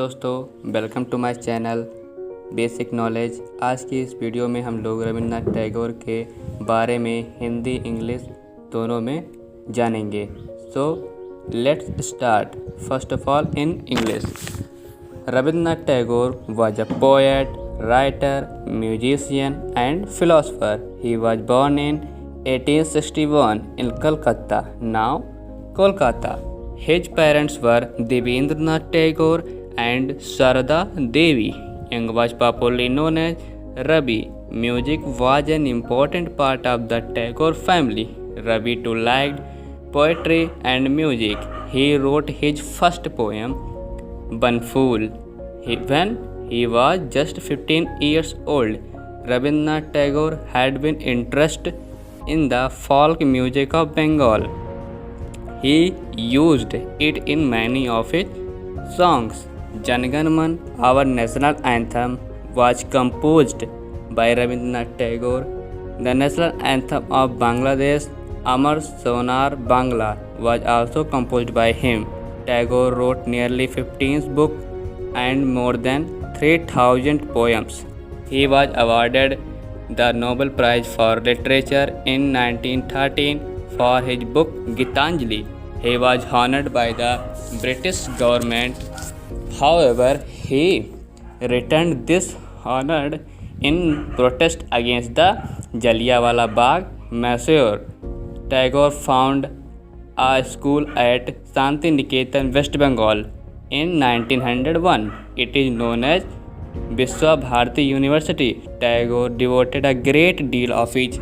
दोस्तों, welcome to my channel basic knowledge. आज की इस वीडियो में हम लोग रविंद्रनाथ टैगोर के बारे में हिंदी इंग्लिश दोनों में जानेंगे। So let's start. First of all in English, Rabindranath Tagore was a poet, writer, musician and philosopher. He was born in 1861 in Calcutta, now Kolkata. His parents were Devendranath Tagore and Sarada Devi. Young was popularly known as Ravi. Music was an important part of the Tagore family. Ravi too liked poetry and music. He wrote his first poem, Banfool, when he was just 15 years old. Rabindranath Tagore had been interested in the folk music of Bengal. He used it in many of his songs. Jan Gan Man, our national anthem, was composed by Rabindranath Tagore. The national anthem of Bangladesh, Amar Sonar Bangla, was also composed by him. Tagore wrote nearly 15 books and more than 3,000 poems. He was awarded the Nobel Prize for Literature in 1913 for his book Gitanjali. He was honored by the British government. However, he returned this honor in protest against the Jallianwala Bagh massacre. Tagore founded a school at Shanti Niketan, West Bengal in 1901. It is known as Vishwa Bharati University. Tagore devoted a great deal of his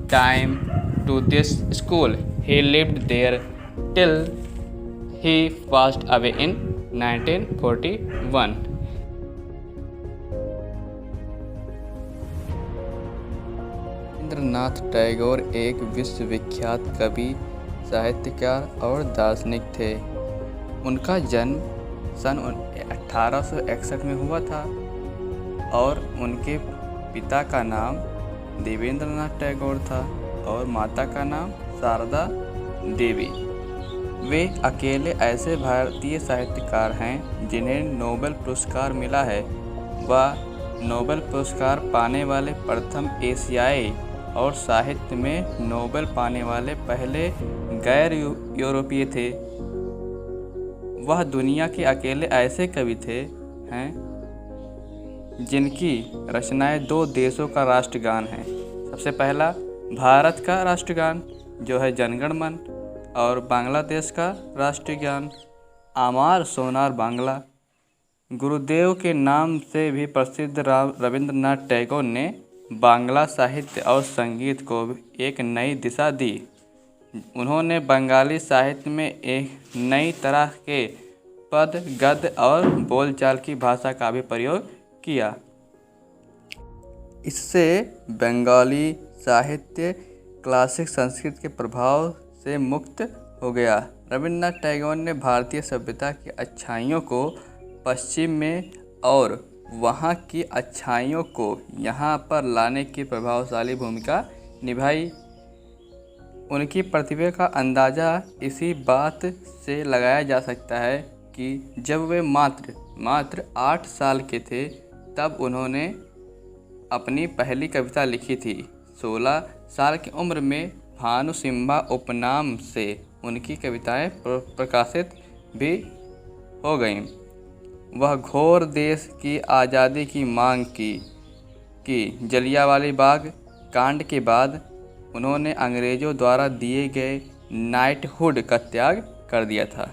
time to this school. He lived there till he passed away in 1941. Rabindranath Tagore एक विश्वविख्यात कवि, साहित्यकार और दार्शनिक थे। उनका जन्म सन 1861 में हुआ था और उनके पिता का नाम देवेंद्रनाथ टैगोर था और माता का नाम शारदा देवी। वे अकेले ऐसे भारतीय साहित्यकार हैं जिन्हें नोबेल पुरस्कार मिला है। वह नोबेल पुरस्कार पाने वाले प्रथम एशियाई और साहित्य में नोबेल पाने वाले पहले गैर यूरोपीय थे। वह दुनिया के अकेले ऐसे कवि हैं जिनकी रचनाएं दो देशों का राष्ट्रगान है। सबसे पहला भारत का राष्ट्रगान जो है जन गण मन, और बांग्लादेश का राष्ट्रगान आमार सोनार बांग्ला। गुरुदेव के नाम से भी प्रसिद्ध रविंद्रनाथ टैगोर ने बांग्ला साहित्य और संगीत को एक नई दिशा दी। उन्होंने बंगाली साहित्य में एक नई तरह के पद, गद्य और बोलचाल की भाषा का भी प्रयोग किया। इससे बंगाली साहित्य क्लासिक संस्कृत के प्रभाव से मुक्त हो गया। रविंद्रनाथ टैगोर ने भारतीय सभ्यता की अच्छाइयों को पश्चिम में और वहाँ की अच्छाइयों को यहाँ पर लाने की प्रभावशाली भूमिका निभाई। उनकी प्रतिभा का अंदाज़ा इसी बात से लगाया जा सकता है कि जब वे मात्र 8 साल के थे तब उन्होंने अपनी पहली कविता लिखी थी। 16 साल की उम्र में भानुसिंहा उपनाम से उनकी कविताएं प्रकाशित भी हो गईं। वह घोर देश की आज़ादी की मांग की जलियांवाला बाग कांड के बाद उन्होंने अंग्रेज़ों द्वारा दिए गए नाइटहुड का त्याग कर दिया था।